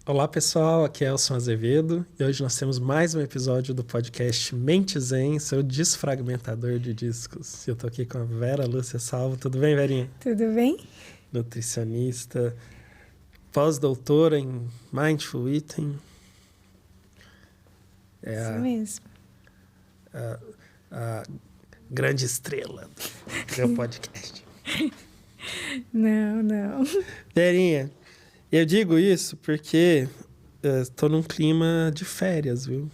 Olá pessoal, aqui é Elson Azevedo e hoje nós temos mais um episódio do podcast Mente Zen, seu desfragmentador de discos. Eu tô aqui com a Vera Lúcia Salvo. Tudo bem, Verinha? Tudo bem? Nutricionista, pós-doutora em Mindful Eating. Isso mesmo. A grande estrela do meu podcast. Não. Verinha, eu digo isso porque estou num clima de férias, viu?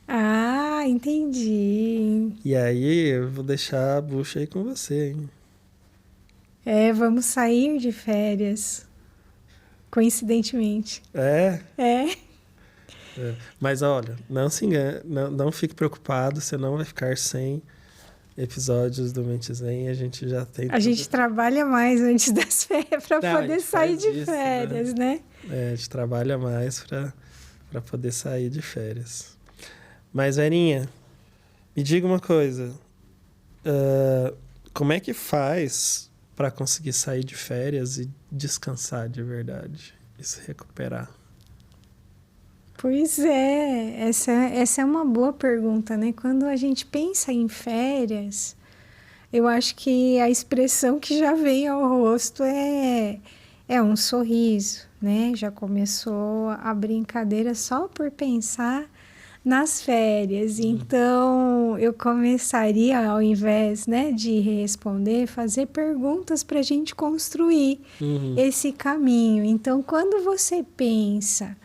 Ah, entendi. E aí eu vou deixar a bucha aí com você, hein? Vamos sair de férias. Coincidentemente. É? É. Mas olha, não se engane, não fique preocupado, você não vai ficar sem episódios do Mente Zen. A gente já tem... A gente trabalha mais antes das férias para poder sair de isso, férias, né? A gente trabalha mais para poder sair de férias. Mas, Verinha, me diga uma coisa. Como é que faz para conseguir sair de férias e descansar de verdade? E se recuperar? Pois é, essa é uma boa pergunta, né? Quando a gente pensa em férias, eu acho que a expressão que já vem ao rosto é um sorriso, né? Já começou a brincadeira só por pensar nas férias. Então, eu começaria, ao invés, né, de responder, fazer perguntas para a gente construir esse caminho. Então, quando você pensa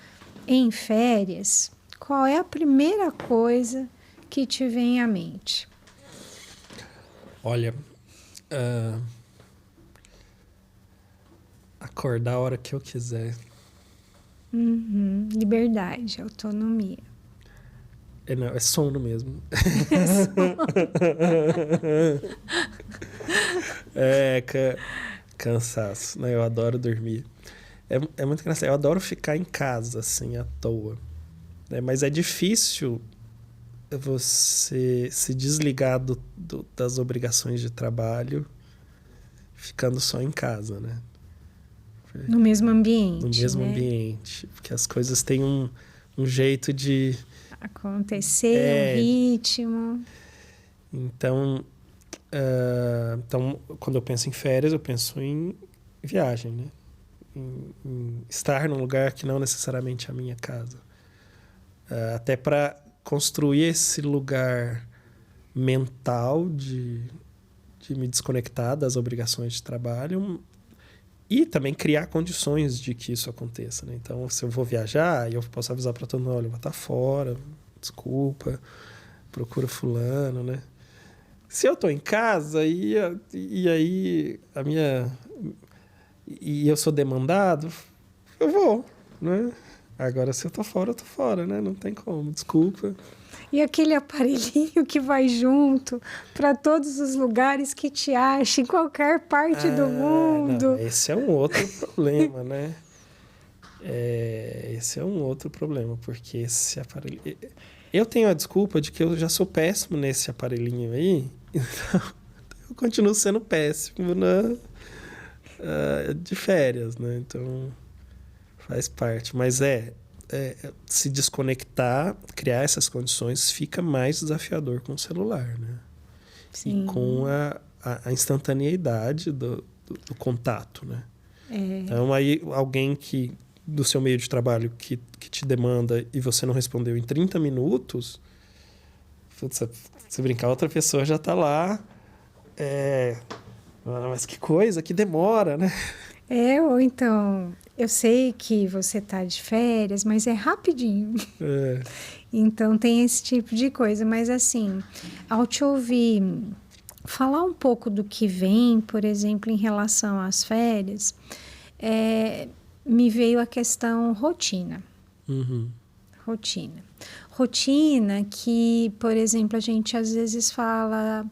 em férias, qual é a primeira coisa que te vem à mente? Olha, acordar a hora que eu quiser. Liberdade, autonomia. Não, é sono mesmo. Cansaço, né? Eu adoro dormir. É muito engraçado. Eu adoro ficar em casa, assim, à toa. Né? Mas é difícil você se desligar das obrigações de trabalho ficando só em casa, né? No mesmo ambiente. No mesmo né? ambiente. Porque as coisas têm um jeito de acontecer, um ritmo. Então, quando eu penso em férias, eu penso em viagem, né? Em estar num lugar que não necessariamente é a minha casa. Até para construir esse lugar mental de me desconectar das obrigações de trabalho e também criar condições de que isso aconteça, né? Então, se eu vou viajar, eu posso avisar para todo mundo, olha, eu vou estar fora, desculpa, procura fulano, né? Se eu estou em casa e aí e eu sou demandado, eu vou, né? Agora, se eu tô fora, né? Não tem como, desculpa. E aquele aparelhinho que vai junto para todos os lugares que te acha, em qualquer parte do mundo. Não, esse é um outro problema, né? Esse é um outro problema, porque esse aparelho... Eu tenho a desculpa de que eu já sou péssimo nesse aparelhinho aí, então eu continuo sendo péssimo de férias, né? Então faz parte. Mas se desconectar, criar essas condições, fica mais desafiador com o celular, né? Sim. E com a instantaneidade do contato, né? Então, aí alguém do seu meio de trabalho que te demanda e você não respondeu em 30 minutos, se brincar, outra pessoa já está lá. Mas que coisa, que demora, né? Ou então, eu sei que você está de férias, mas é rapidinho. Então, tem esse tipo de coisa. Mas, assim, ao te ouvir falar um pouco do que vem, por exemplo, em relação às férias, me veio a questão rotina. Rotina que, por exemplo, a gente às vezes fala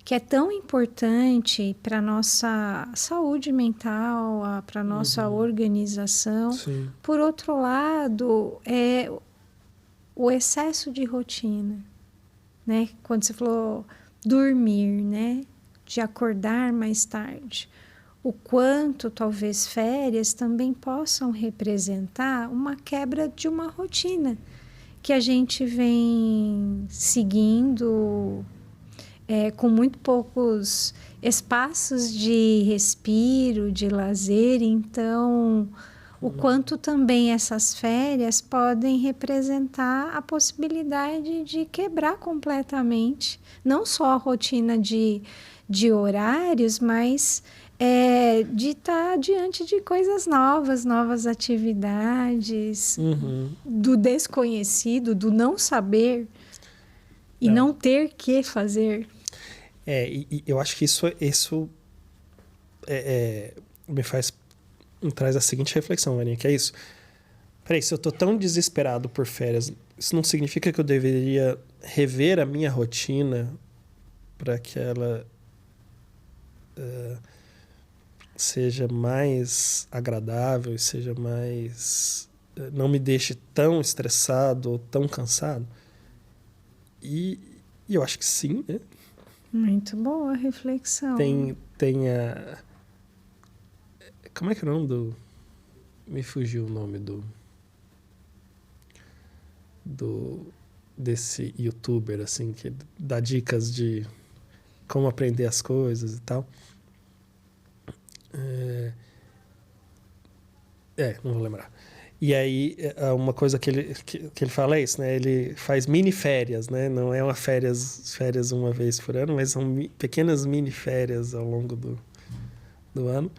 que é tão importante para a nossa saúde mental, para a nossa organização. Sim. Por outro lado, é o excesso de rotina, né? Quando você falou dormir, né? De acordar mais tarde. o quanto talvez férias também possam representar uma quebra de uma rotina que a gente vem seguindo com muito poucos espaços de respiro, de lazer. Então, o quanto também essas férias podem representar a possibilidade de quebrar completamente, não só a rotina de horários, mas de estar diante de coisas novas atividades, do desconhecido, do não saber e não ter que fazer. E eu acho que isso me traz a seguinte reflexão, Aninha, que é isso. Peraí, se eu tô tão desesperado por férias, isso não significa que eu deveria rever a minha rotina para que ela seja mais agradável e seja mais... não me deixe tão estressado ou tão cansado? E eu acho que sim, né? Muito boa reflexão. Tem a... Como é que é o nome do... Me fugiu o nome desse youtuber, assim, que dá dicas de como aprender as coisas e tal. Não vou lembrar. E aí, uma coisa que ele fala é isso, né? Ele faz mini férias, né? Não é uma férias uma vez por ano, mas são pequenas mini férias ao longo do ano.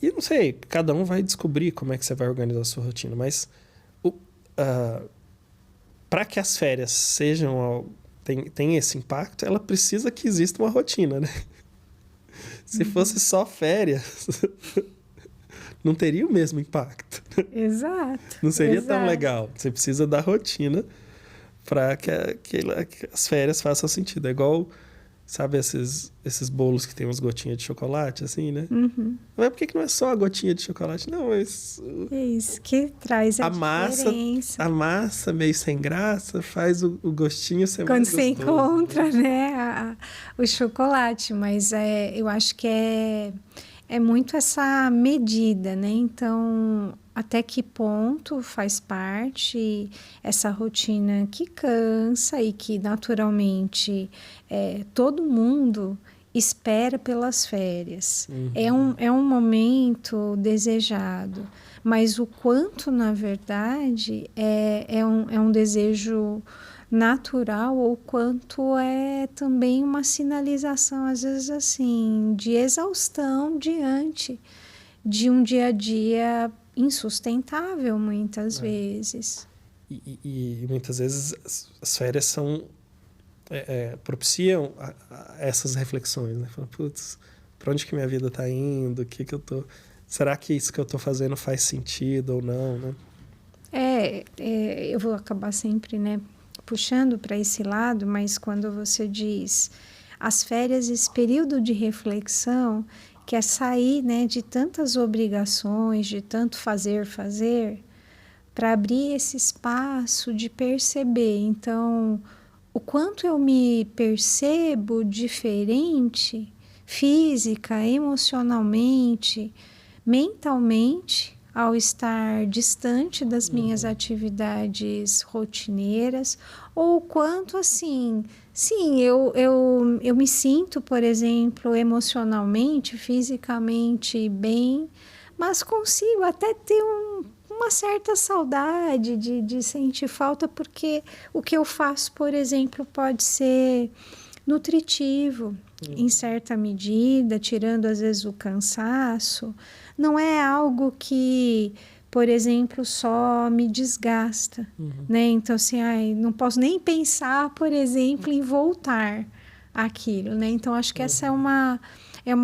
E não sei, cada um vai descobrir como é que você vai organizar a sua rotina, mas para que as férias tenham esse impacto, ela precisa que exista uma rotina, né? Se fosse só férias, não teria o mesmo impacto. Exato. Não seria tão legal. Você precisa da rotina para que as férias façam sentido. É igual, sabe, esses bolos que tem umas gotinhas de chocolate, assim, né? Mas por que não é só a gotinha de chocolate? Não, mas... É isso que traz a diferença. A massa meio sem graça faz o gostinho ser quando mais você gostoso. Encontra, né, o chocolate. Mas eu acho que é muito essa medida, né? Então, até que ponto faz parte essa rotina que cansa e que naturalmente todo mundo espera pelas férias. É um momento desejado, mas o quanto, na verdade, é um desejo natural, ou quanto é também uma sinalização, às vezes assim, de exaustão diante de um dia a dia insustentável, muitas vezes. E muitas vezes as férias propiciam essas reflexões, né? Fala, putz, para onde que minha vida está indo? O que eu tô... Será que isso que eu estou fazendo faz sentido ou não, né? Eu vou acabar sempre, né, puxando para esse lado, mas quando você diz as férias, esse período de reflexão, que é sair, né, de tantas obrigações, de tanto fazer, para abrir esse espaço de perceber. Então, o quanto eu me percebo diferente, física, emocionalmente, mentalmente, ao estar distante das minhas atividades rotineiras, ou quanto assim, sim, eu me sinto, por exemplo, emocionalmente, fisicamente bem, mas consigo até ter uma certa saudade de sentir falta, porque o que eu faço, por exemplo, pode ser nutritivo, em certa medida, tirando às vezes o cansaço. Não é algo que, por exemplo, só me desgasta, né? Então, assim, não posso nem pensar, por exemplo, em voltar àquilo, né? Então, acho que essa é uma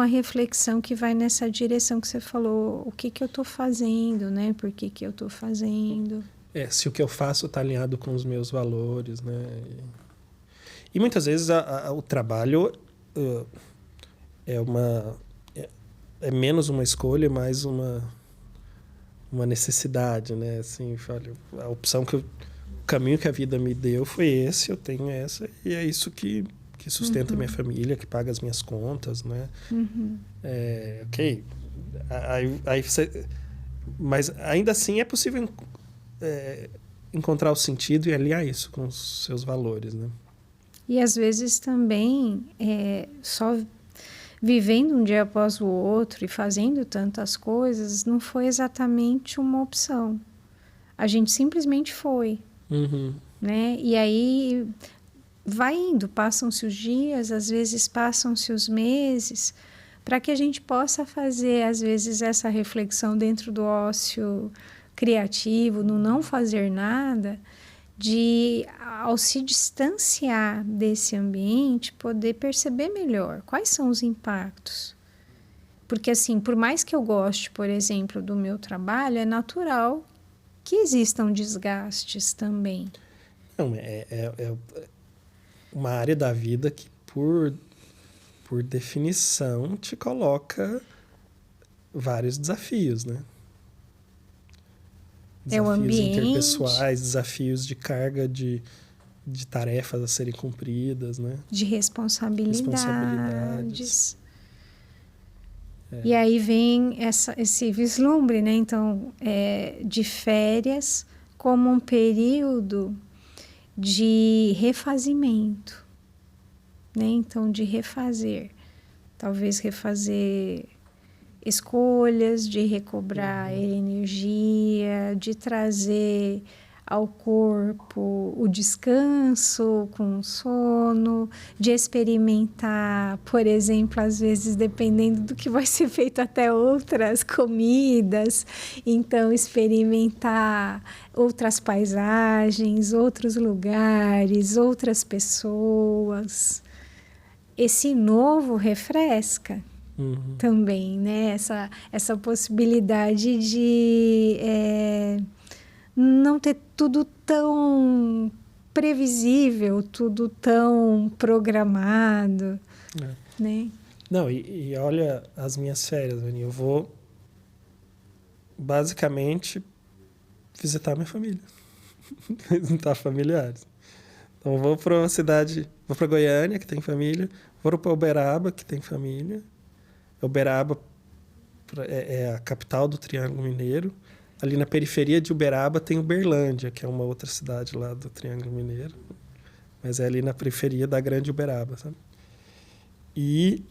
reflexão que vai nessa direção que você falou. O que eu estou fazendo, né? Por que eu estou fazendo? Se o que eu faço está alinhado com os meus valores, né? E muitas vezes o trabalho é menos uma escolha, mais uma necessidade, né? Assim, o caminho que a vida me deu foi esse, eu tenho essa, e é isso que que sustenta a minha família, que paga as minhas contas, né? Ok. Aí você... Mas ainda assim é possível encontrar o sentido e aliar isso com os seus valores, né? E às vezes também só vivendo um dia após o outro e fazendo tantas coisas não foi exatamente uma opção. A gente simplesmente foi, né? E aí vai indo, passam-se os dias, às vezes passam-se os meses, para que a gente possa fazer, às vezes, essa reflexão dentro do ócio criativo, no não fazer nada, de, ao se distanciar desse ambiente, poder perceber melhor quais são os impactos. Porque, assim, por mais que eu goste, por exemplo, do meu trabalho, é natural que existam desgastes também. Não, é uma área da vida que, por definição, te coloca vários desafios, né? É o Desafios ambiente. interpessoais, desafios de carga de tarefas a serem cumpridas, né? De responsabilidades. É. E aí vem esse vislumbre, né? Então, de férias como um período de refazimento, né? Então, de refazer. Talvez refazer escolhas, de recobrar energia, de trazer ao corpo o descanso com o sono, de experimentar, por exemplo, às vezes, dependendo do que vai ser feito, até outras comidas. Então, experimentar outras paisagens, outros lugares, outras pessoas. Esse novo refresca também, né? Essa possibilidade de não ter tudo tão previsível, tudo tão programado, né? Não, e olha as minhas férias, Vani, eu vou basicamente visitar minha família, visitar familiares. Então, eu vou para uma cidade, vou para Goiânia, que tem família, vou para Uberaba, que tem família. Uberaba é a capital do Triângulo Mineiro. Ali na periferia de Uberaba tem Uberlândia, que é uma outra cidade lá do Triângulo Mineiro. Mas é ali na periferia da Grande Uberaba, sabe? E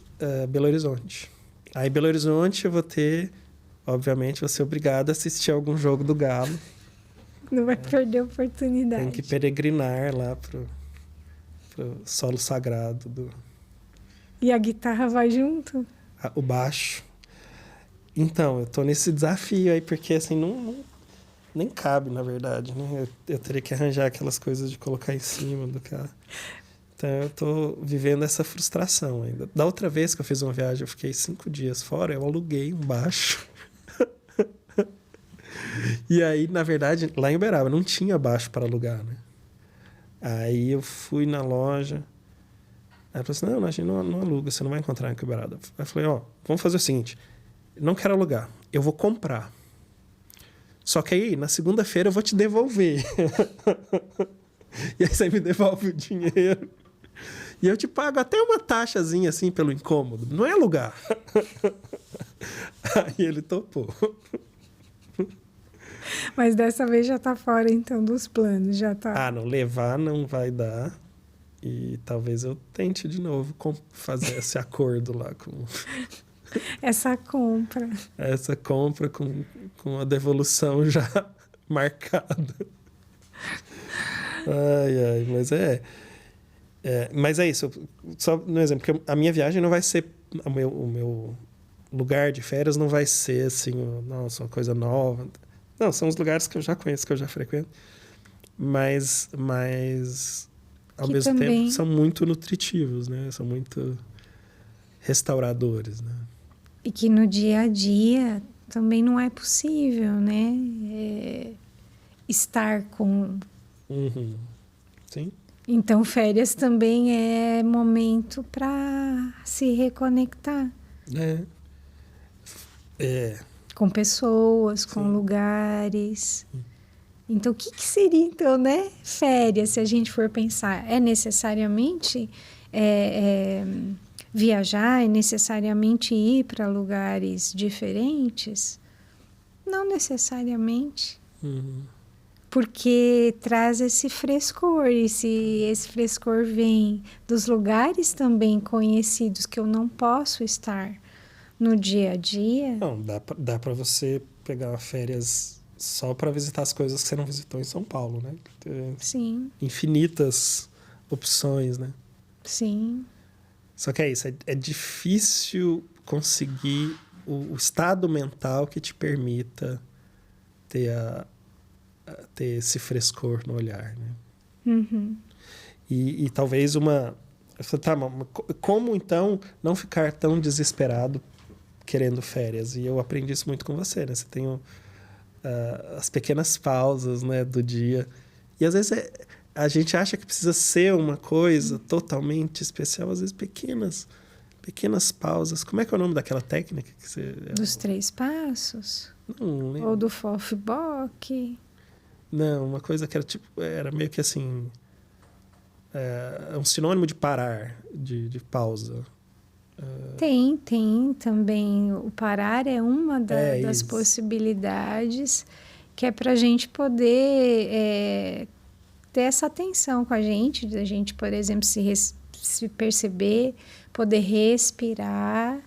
Belo Horizonte. Aí em Belo Horizonte eu vou ser obrigado a assistir algum jogo do Galo. Não vai perder a oportunidade. Tem que peregrinar lá pro solo sagrado. E a guitarra vai junto? O baixo. Então, eu tô nesse desafio aí, porque assim, nem cabe, na verdade, né? Eu teria que arranjar aquelas coisas de colocar em cima do carro. Então, eu tô vivendo essa frustração ainda. Da outra vez que eu fiz uma viagem, eu fiquei 5 dias fora, eu aluguei um baixo. E aí, na verdade, lá em Uberaba, não tinha baixo para alugar, né? Aí eu fui na loja. Aí ela falou assim, não, a gente não aluga, você não vai encontrar em Uberaba. Aí eu falei, vamos fazer o seguinte, não quero alugar, eu vou comprar. Só que aí, na segunda-feira, eu vou te devolver. E aí você me devolve o dinheiro. E eu te pago até uma taxazinha, assim, pelo incômodo. Não é alugar. Aí ele topou. Mas dessa vez já tá fora, então, dos planos, já tá. Não, levar não vai dar. E talvez eu tente de novo fazer esse acordo lá com... Essa compra. Essa compra com a devolução já marcada. Ai, mas mas é isso. Só no exemplo, porque a minha viagem não vai ser... O meu lugar de férias não vai ser assim, nossa, uma coisa nova. Não, são os lugares que eu já conheço, que eu já frequento. Mas ao Que mesmo também... tempo, são muito nutritivos, né? São muito restauradores, né? E que no dia a dia também não é possível, né? Estar com... Sim. Então, férias também é momento para se reconectar. Com pessoas, com lugares. Então, o que seria, então, né? Férias, se a gente for pensar, é necessariamente viajar, é necessariamente ir para lugares diferentes? Não necessariamente. Porque traz esse frescor, e se esse frescor vem dos lugares também conhecidos que eu não posso estar no dia a dia... Não, dá para você pegar férias só para visitar as coisas que você não visitou em São Paulo, né? Sim. Infinitas opções, né? Sim. Só que é isso, é difícil conseguir o estado mental que te permita ter esse frescor no olhar, né? E talvez eu falei, tá, mas como então não ficar tão desesperado querendo férias? E eu aprendi isso muito com você, né? Você tem as pequenas pausas, né, do dia. E às vezes a gente acha que precisa ser uma coisa totalmente especial, às vezes pequenas pausas. Como é que é o nome daquela técnica que você... Dos 3 passos? Não lembro. Ou do Fofbock? Não, uma coisa que era meio que assim, um sinônimo de parar, de pausa. Tem também. O parar é uma das isso. possibilidades, que é para a gente poder ter essa atenção com a gente, da gente, por exemplo, se perceber, poder respirar,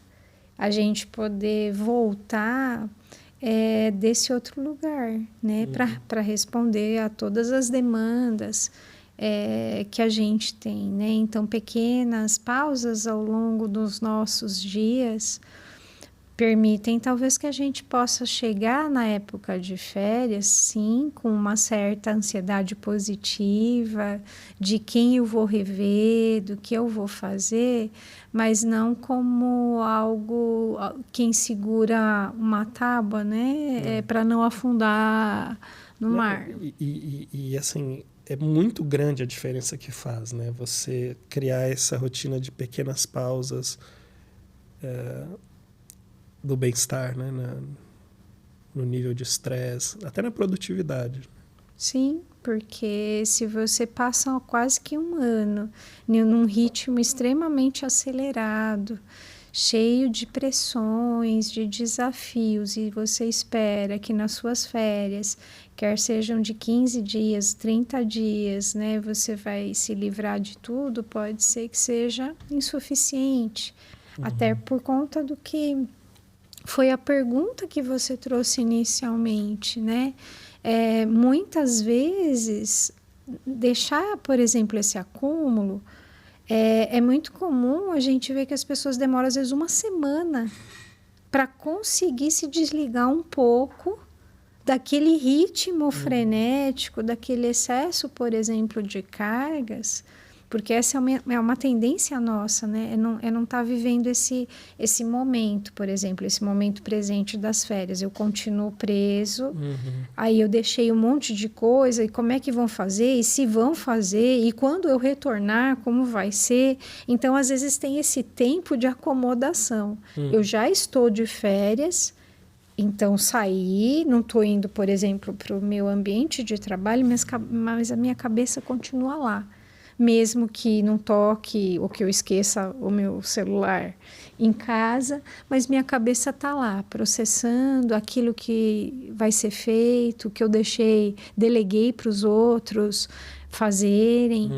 a gente poder voltar desse outro lugar, né? Para responder a todas as demandas que a gente tem, né? Então, pequenas pausas ao longo dos nossos dias permitem talvez que a gente possa chegar na época de férias, sim, com uma certa ansiedade positiva de quem eu vou rever, do que eu vou fazer, mas não como algo quem segura uma tábua, né, para não afundar no mar. E assim, é muito grande a diferença que faz, né? Você criar essa rotina de pequenas pausas do bem-estar, né? No nível de estresse, até na produtividade. Sim, porque se você passa quase que um ano num ritmo extremamente acelerado, cheio de pressões, de desafios, e você espera que nas suas férias, quer sejam de 15 dias, 30 dias, né, você vai se livrar de tudo, pode ser que seja insuficiente. Até por conta do que foi a pergunta que você trouxe inicialmente, né? Muitas vezes, deixar, por exemplo, esse acúmulo, é muito comum a gente ver que as pessoas demoram, às vezes, uma semana para conseguir se desligar um pouco daquele ritmo frenético, daquele excesso, por exemplo, de cargas, porque essa é uma tendência nossa, né? É não estar vivendo esse momento, por exemplo, esse momento presente das férias. Eu continuo preso, aí eu deixei um monte de coisa, e como é que vão fazer? E se vão fazer? E quando eu retornar, como vai ser? Então, às vezes, tem esse tempo de acomodação. Eu já estou de férias, então saí, não estou indo, por exemplo, para o meu ambiente de trabalho, mas a minha cabeça continua lá. Mesmo que não toque ou que eu esqueça o meu celular em casa, mas minha cabeça está lá, processando aquilo que vai ser feito, que eu deleguei para os outros fazerem.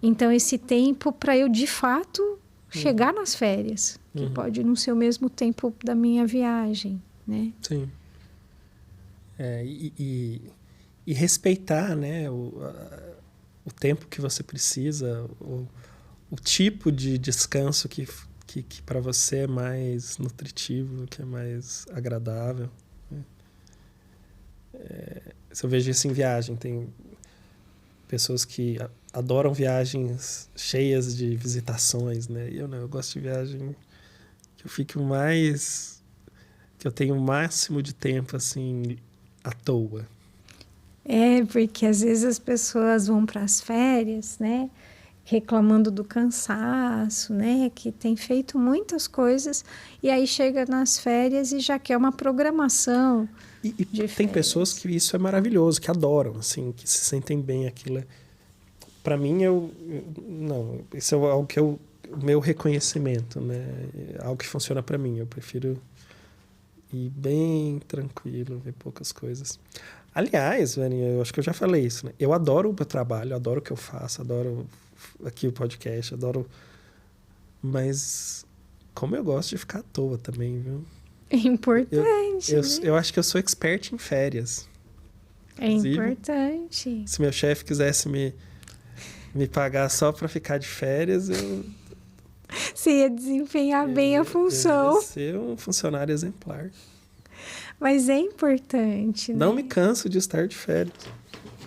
Então, esse tempo para eu, de fato, chegar nas férias, que pode não ser o mesmo tempo da minha viagem, né? Sim. E respeitar, né, o tempo que você precisa, o tipo de descanso que para você é mais nutritivo, que é mais agradável. Né? Se eu vejo isso em viagem, tem pessoas que adoram viagens cheias de visitações, né? E eu não, eu gosto de viagem que eu fique que eu tenha o máximo de tempo assim à toa. Porque às vezes as pessoas vão para as férias, né, reclamando do cansaço, né, que tem feito muitas coisas, e aí chega nas férias e já quer uma programação E de tem pessoas que isso é maravilhoso, que adoram, assim, que se sentem bem aquilo. Para mim, não, isso é algo que eu o meu reconhecimento, né? Algo que funciona para mim. Eu prefiro ir bem tranquilo, ver poucas coisas. Aliás, Vani, eu acho que eu já falei isso, né? Eu adoro o meu trabalho, adoro o que eu faço, adoro aqui o podcast, adoro... Mas como eu gosto de ficar à toa também, viu? É importante, né? Eu acho que eu sou expert em férias. É importante. Se meu chefe quisesse me pagar só para ficar de férias, Você ia desempenhar bem a função. Eu ia ser um funcionário exemplar. Mas é importante, né? Não me canso de estar de férias.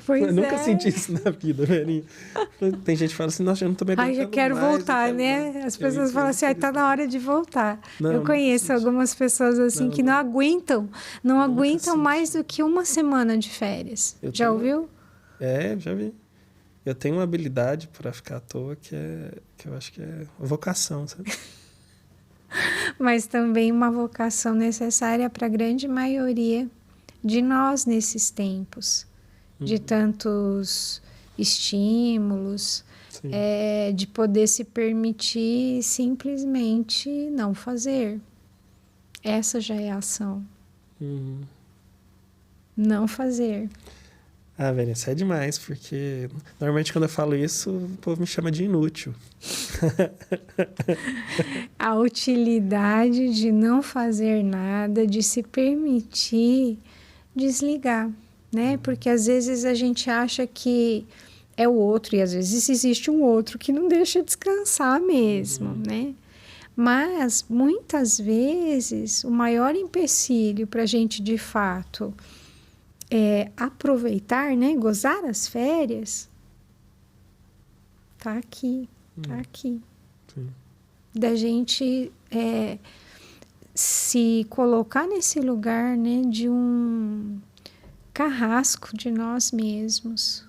Pois eu nunca senti isso na vida, Verinha. Tem gente que fala assim, nossa, eu não tô me aguentando já quero mais, voltar, né? As pessoas falam assim, tá na hora de voltar. Eu conheço algumas pessoas assim que não aguentam mais do que uma semana de férias. Já ouviu? Já vi. Eu tenho uma habilidade para ficar à toa que eu acho que é vocação, sabe? Mas também uma vocação necessária para a grande maioria de nós nesses tempos, de tantos estímulos, de poder se permitir simplesmente não fazer. Essa já é a ação. Não fazer. Ah, Vênia, isso é demais, porque normalmente quando eu falo isso, o povo me chama de inútil. A utilidade de não fazer nada, de se permitir desligar, né? Porque às vezes a gente acha que é o outro, e às vezes existe um outro que não deixa descansar mesmo, né? Mas, muitas vezes, o maior empecilho para a gente, de fato, aproveitar, né? Gozar as férias, tá aqui, tá aqui. Sim. Da gente se colocar nesse lugar, né? De um carrasco de nós mesmos,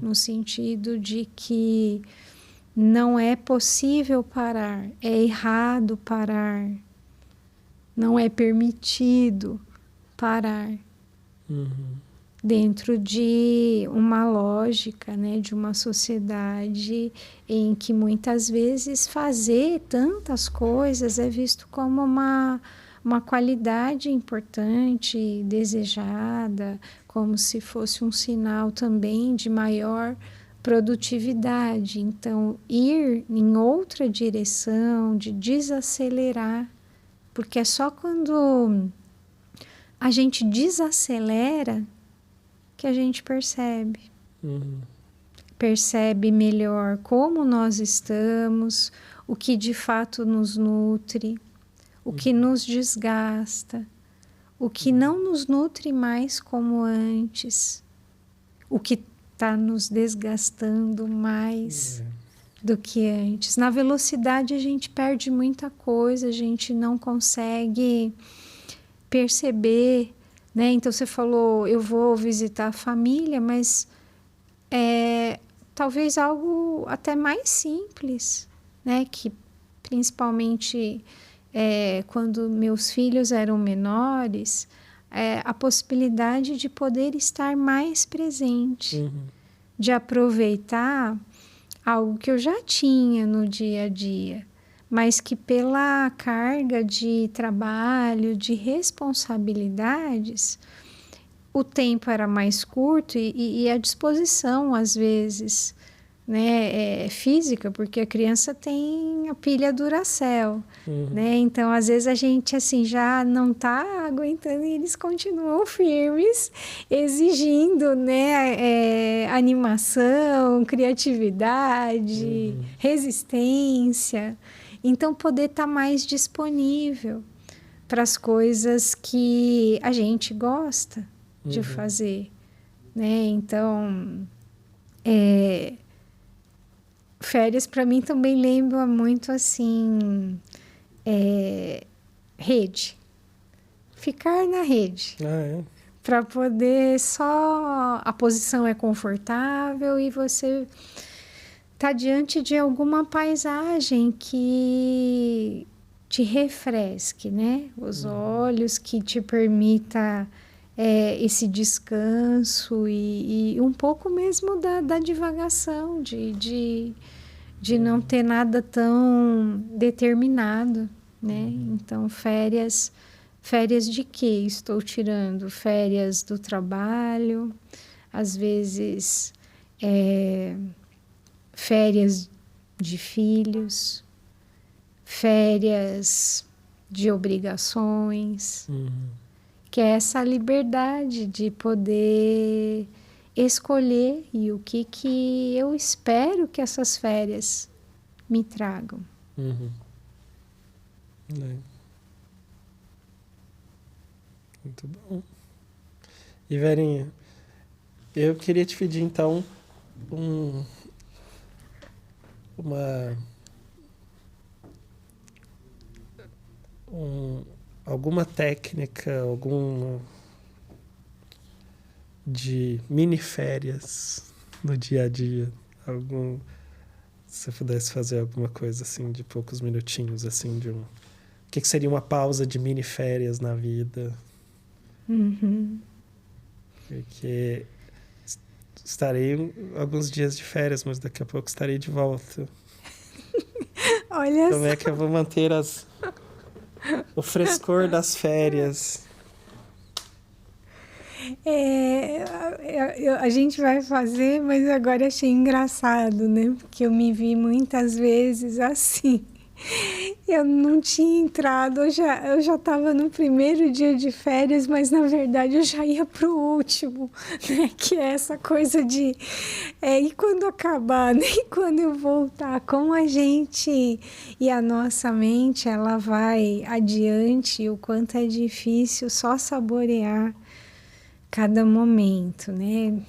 no sentido de que não é possível parar, é errado parar, não é permitido parar. Dentro de uma lógica, né, de uma sociedade em que muitas vezes fazer tantas coisas é visto como uma qualidade importante, desejada, como se fosse um sinal também de maior produtividade. Então, ir em outra direção, de desacelerar, porque é só quando a gente desacelera que a gente percebe. Percebe melhor como nós estamos, o que de fato nos nutre, o que nos desgasta, o que não nos nutre mais como antes, o que está nos desgastando mais do que antes. Na velocidade a gente perde muita coisa, a gente não consegue perceber, né? Então você falou, eu vou visitar a família, mas talvez algo até mais simples, né? Que principalmente quando meus filhos eram menores, a possibilidade de poder estar mais presente, de aproveitar algo que eu já tinha no dia a dia, mas que pela carga de trabalho, de responsabilidades, o tempo era mais curto e a disposição, às vezes, né, física, porque a criança tem a pilha Duracell, né? Então, às vezes, a gente assim, já não está aguentando e eles continuam firmes, exigindo, né, animação, criatividade, resistência. Então, poder estar mais disponível para as coisas que a gente gosta de fazer, né? Então, férias para mim também lembra muito assim, rede. Ficar na rede. Para poder só... A posição é confortável e você está diante de alguma paisagem que te refresque, né? Os olhos, que te permita esse descanso e um pouco mesmo da divagação, de de não ter nada tão determinado, né? Então, férias de quê? Estou tirando férias do trabalho, às vezes férias de filhos, férias de obrigações, que é essa liberdade de poder escolher e o que eu espero que essas férias me tragam. Muito bom. E Verinha, eu queria te pedir então alguma técnica, alguma de mini férias no dia a dia, se você pudesse fazer alguma coisa assim de poucos minutinhos, assim, o que seria uma pausa de mini férias na vida? Porque estarei alguns dias de férias, mas daqui a pouco estarei de volta. Olha Como só. é que eu vou manter o frescor das férias? A gente vai fazer, mas agora achei engraçado, né? Porque eu me vi muitas vezes assim. Eu não tinha entrado, eu já estava no primeiro dia de férias, mas na verdade eu já ia para o último, né? Que é essa coisa de e quando acabar, né? E quando eu voltar, como a gente e a nossa mente ela vai adiante, o quanto é difícil só saborear cada momento, né?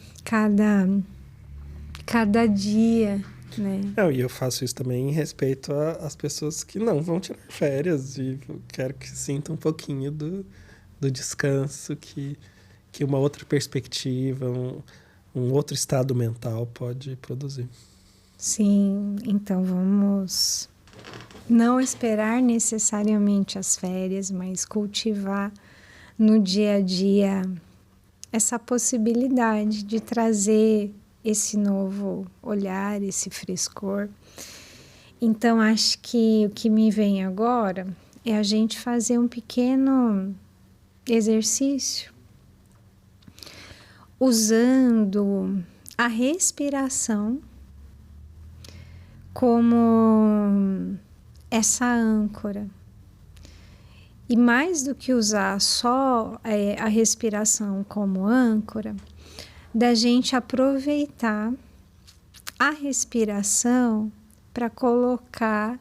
Cada dia, né? Não, e eu faço isso também em respeito às pessoas que não vão tirar férias e eu quero que sintam um pouquinho do descanso que uma outra perspectiva, um outro estado mental pode produzir. Sim, então vamos não esperar necessariamente as férias, mas cultivar no dia a dia essa possibilidade de trazer esse novo olhar, esse frescor. Então, acho que o que me vem agora é a gente fazer um pequeno exercício usando a respiração como essa âncora. E mais do que usar só a respiração como âncora, da gente aproveitar a respiração para colocar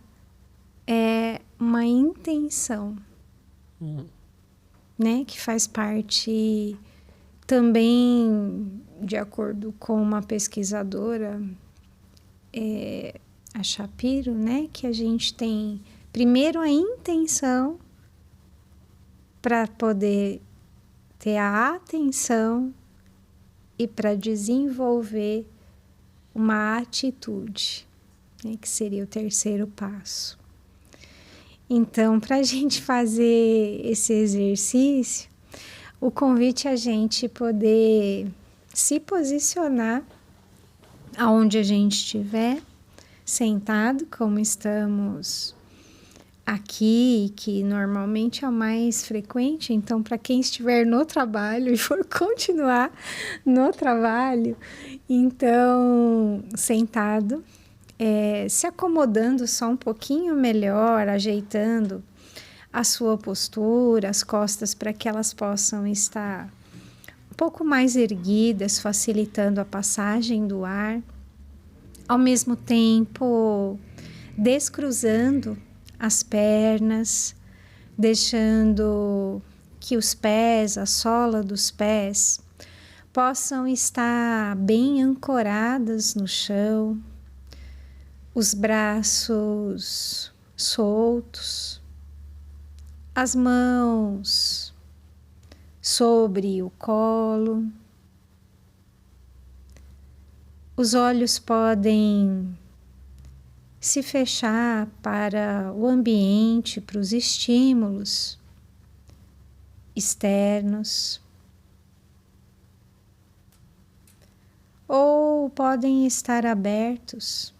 uma intenção, né? Que faz parte também, de acordo com uma pesquisadora, a Shapiro, né? Que a gente tem primeiro a intenção para poder ter a atenção e para desenvolver uma atitude, né, que seria o terceiro passo. Então, para a gente fazer esse exercício, o convite é a gente poder se posicionar aonde a gente estiver, sentado, como estamos aqui, que normalmente é o mais frequente. Então, para quem estiver no trabalho e for continuar no trabalho, então, sentado, se acomodando só um pouquinho melhor, ajeitando a sua postura, as costas para que elas possam estar um pouco mais erguidas, facilitando a passagem do ar. Ao mesmo tempo, descruzando as pernas, deixando que os pés, a sola dos pés, possam estar bem ancoradas no chão, os braços soltos, as mãos sobre o colo. Os olhos podem se fechar para o ambiente, para os estímulos externos, ou podem estar abertos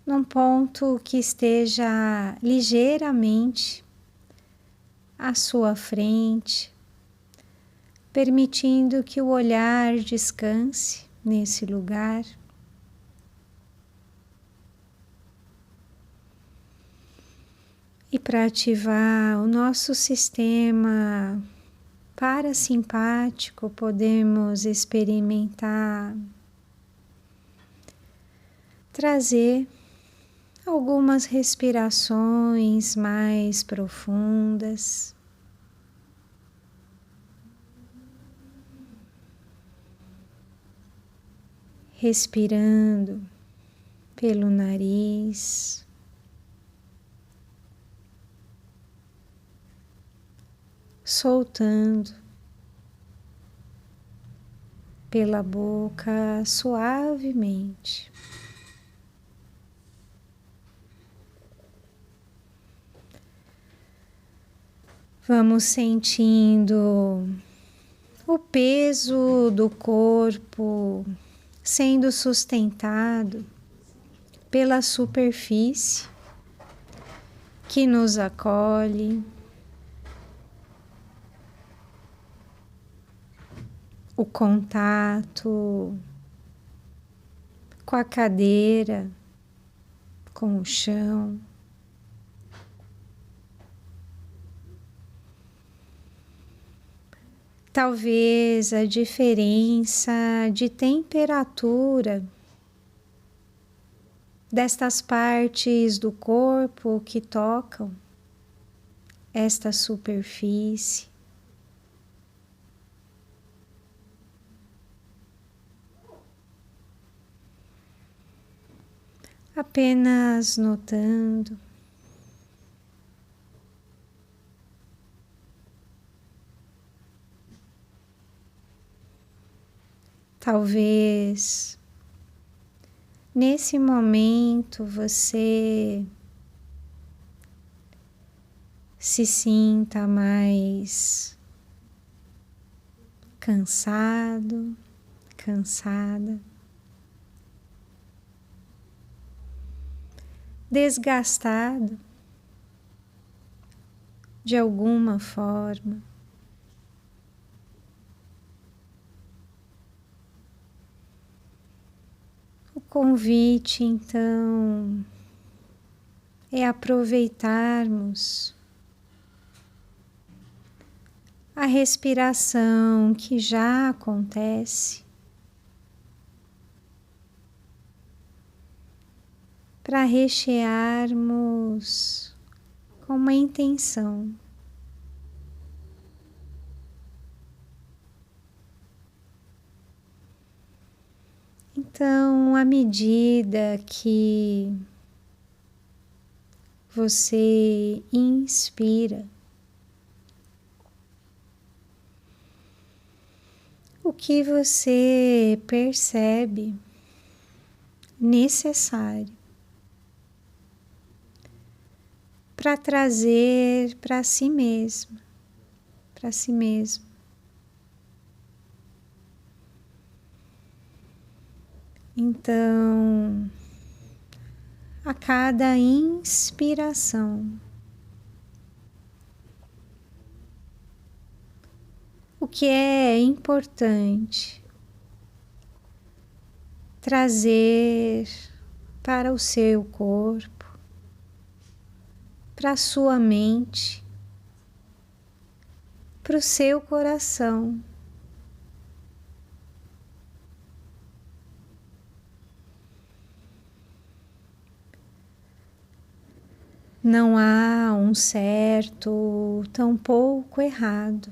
num ponto que esteja ligeiramente à sua frente, permitindo que o olhar descanse nesse lugar. E para ativar o nosso sistema parasimpático, podemos experimentar trazer algumas respirações mais profundas. Respirando pelo nariz. Soltando pela boca suavemente. Vamos sentindo o peso do corpo sendo sustentado pela superfície que nos acolhe. O contato com a cadeira, com o chão. Talvez a diferença de temperatura destas partes do corpo que tocam esta superfície. Apenas notando. Talvez nesse momento você se sinta mais cansado, cansada. Desgastado de alguma forma. O convite, então, é aproveitarmos a respiração que já acontece para rechearmos com uma intenção. Então, à medida que você inspira, o que você percebe necessário para trazer para si mesmo, para si mesmo. Então, a cada inspiração, o que é importante trazer para o seu corpo, para a sua mente, para o seu coração. Não há um certo, tampouco errado.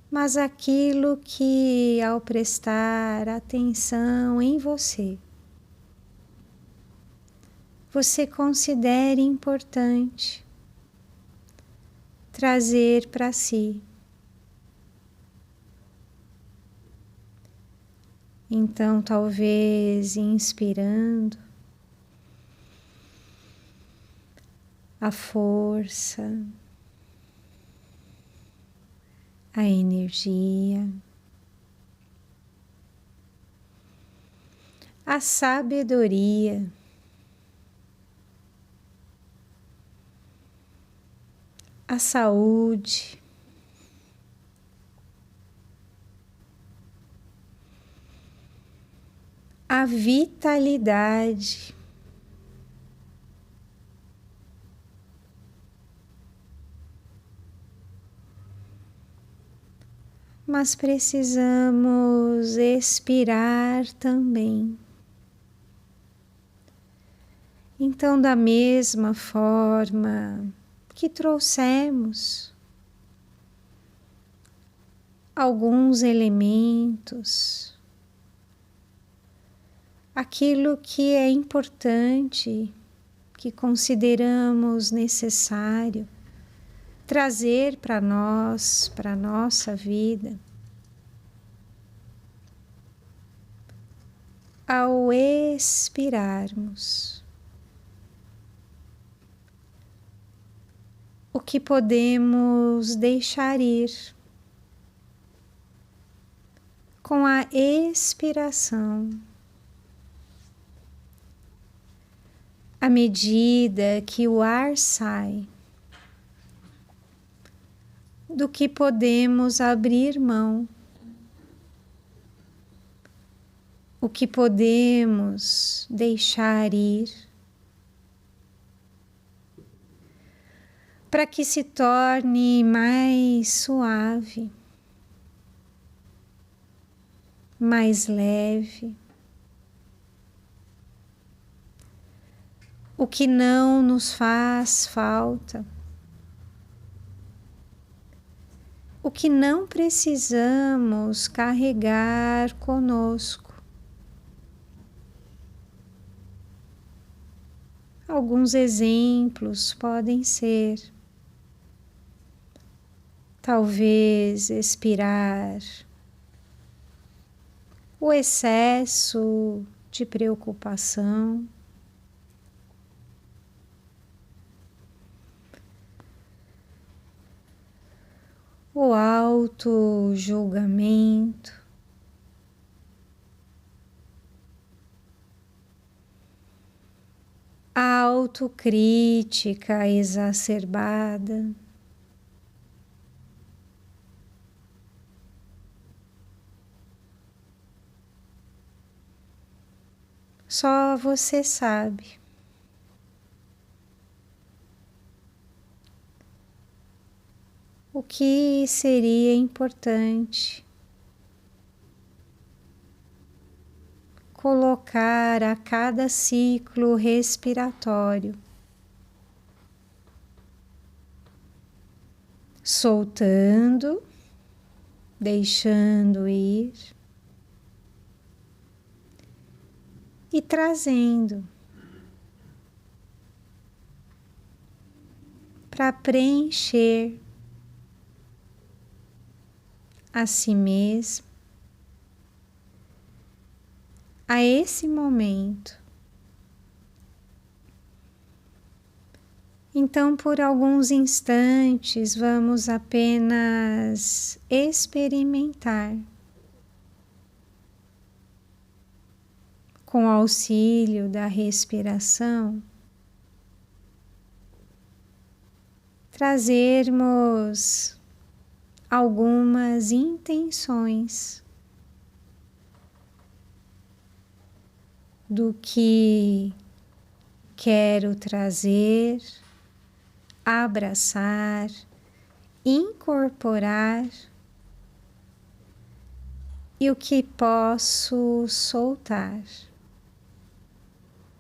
Mas aquilo que, ao prestar atenção em você, você considere importante trazer para si. Então, talvez inspirando, a força, a energia, a sabedoria, a saúde, a vitalidade, mas precisamos expirar também. Então, da mesma forma que trouxemos alguns elementos, aquilo que é importante, que consideramos necessário trazer para nós, para a nossa vida, ao expirarmos, o que podemos deixar ir com a expiração. À medida que o ar sai, do que podemos abrir mão, o que podemos deixar ir, para que se torne mais suave, mais leve, o que não nos faz falta, o que não precisamos carregar conosco. Alguns exemplos podem ser: talvez expirar o excesso de preocupação, o auto-julgamento, a autocrítica exacerbada, só você sabe. O que seria importante colocar a cada ciclo respiratório, soltando, deixando ir e trazendo para preencher a si mesmo, a esse momento. Então, por alguns instantes, vamos apenas experimentar, com o auxílio da respiração, trazermos algumas intenções do que quero trazer, abraçar, incorporar e o que posso soltar,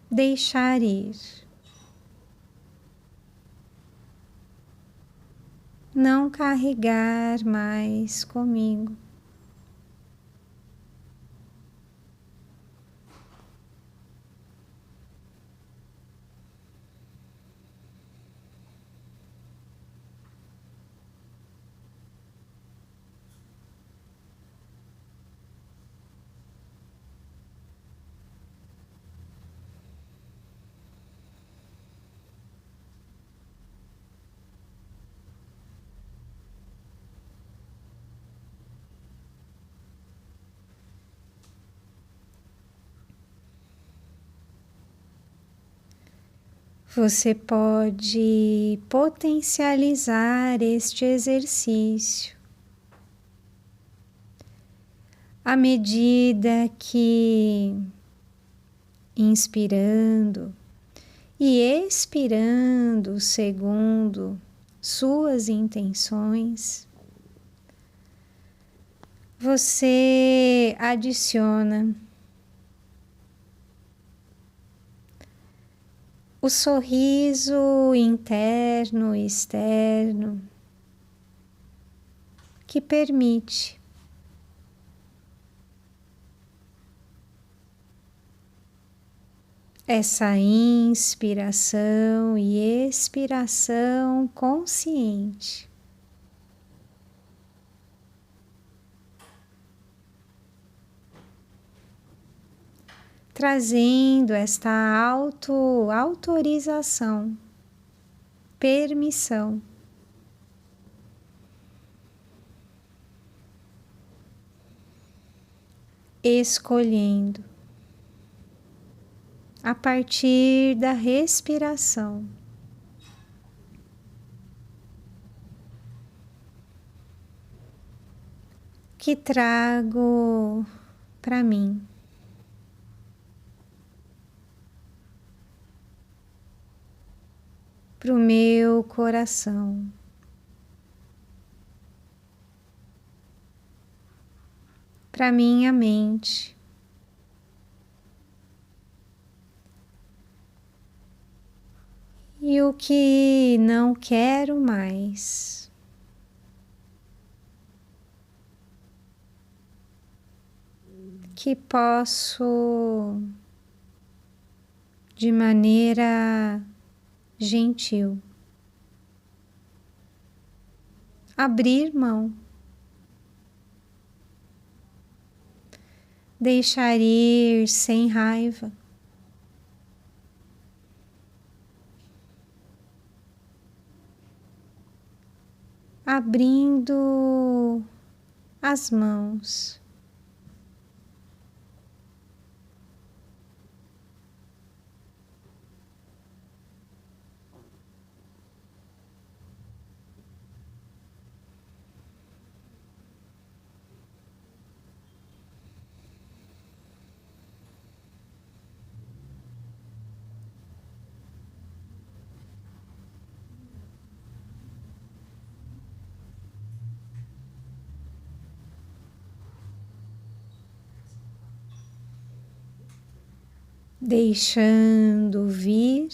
deixar ir. Não carregar mais comigo. você pode potencializar este exercício à medida que, inspirando e expirando segundo suas intenções, você adiciona o sorriso interno e externo que permite essa inspiração e expiração consciente. Trazendo esta autorização, permissão. Escolhendo a partir da respiração. Que trago para mim. Para o meu coração. Para minha mente. E o que não quero mais. Que posso, de maneira gentil, abrir mão, deixar ir sem raiva, abrindo as mãos. Deixando vir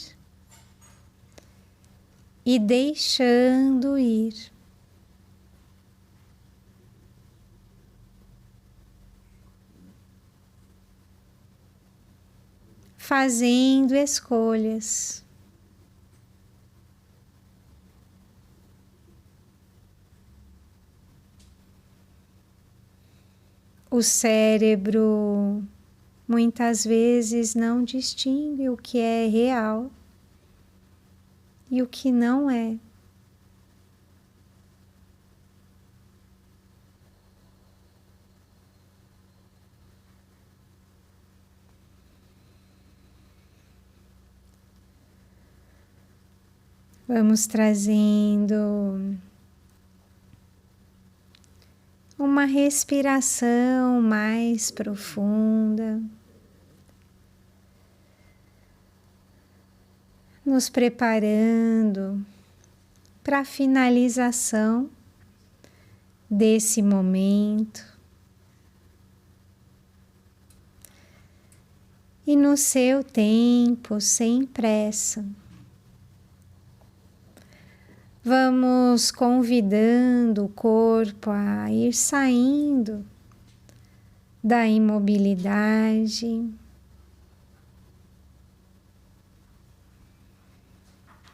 e deixando ir. Fazendo escolhas. O cérebro muitas vezes não distingue o que é real e o que não é. Vamos trazendo uma respiração mais profunda, nos preparando para a finalização desse momento. E no seu tempo, sem pressa, vamos convidando o corpo a ir saindo da imobilidade,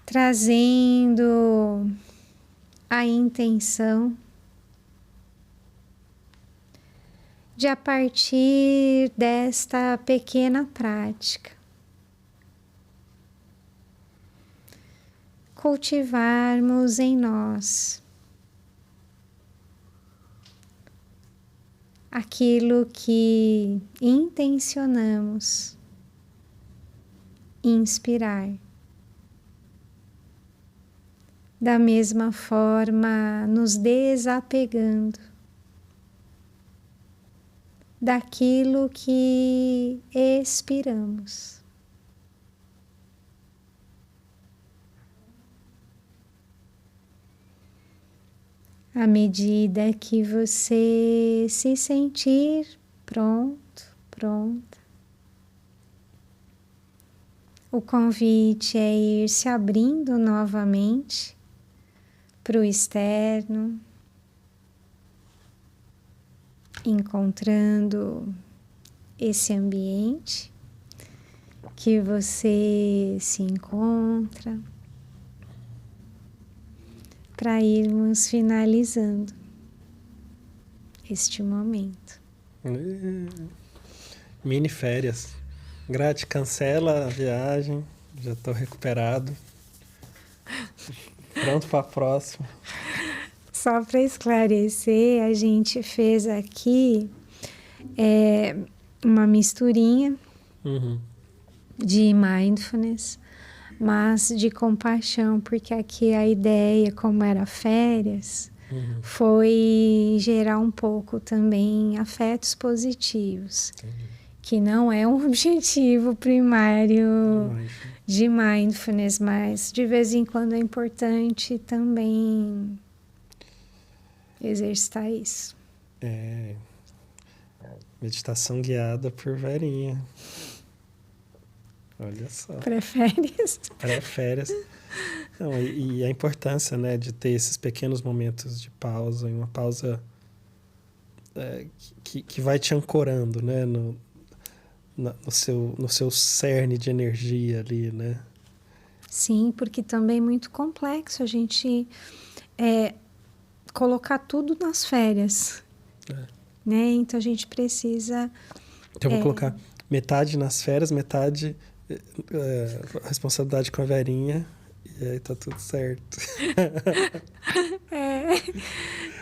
trazendo a intenção de, a partir desta pequena prática, cultivarmos em nós aquilo que intencionamos inspirar Da mesma forma, nos desapegando daquilo que expiramos. À medida que você se sentir pronto, pronta, o convite é ir se abrindo novamente para o externo, encontrando esse ambiente que você se encontra, para irmos finalizando este momento. Mini férias. Grati, cancela a viagem. Já estou recuperado. Pronto para a próxima. Só para esclarecer, a gente fez aqui uma misturinha de mindfulness, mas de compaixão, porque aqui a ideia, como era férias, foi gerar um pouco também afetos positivos, que não é um objetivo primário de mindfulness, mas de vez em quando é importante também exercitar isso. Meditação guiada por Verinha. Olha só. Pré-férias. Pré-férias. Não, e a importância, né, de ter esses pequenos momentos de pausa, e uma pausa que vai te ancorando, né, no seu cerne de energia ali, né? Sim, porque também é muito complexo a gente colocar tudo nas férias, né? Então a gente precisa... Então eu vou colocar metade nas férias, metade responsabilidade com a Verinha, e aí tá tudo certo.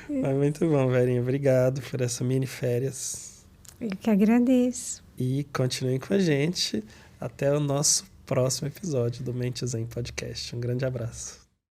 Mas muito bom, Verinha. Obrigado por essa mini férias. Eu que agradeço. E continuem com a gente até o nosso próximo episódio do Mente Zen Podcast. Um grande abraço.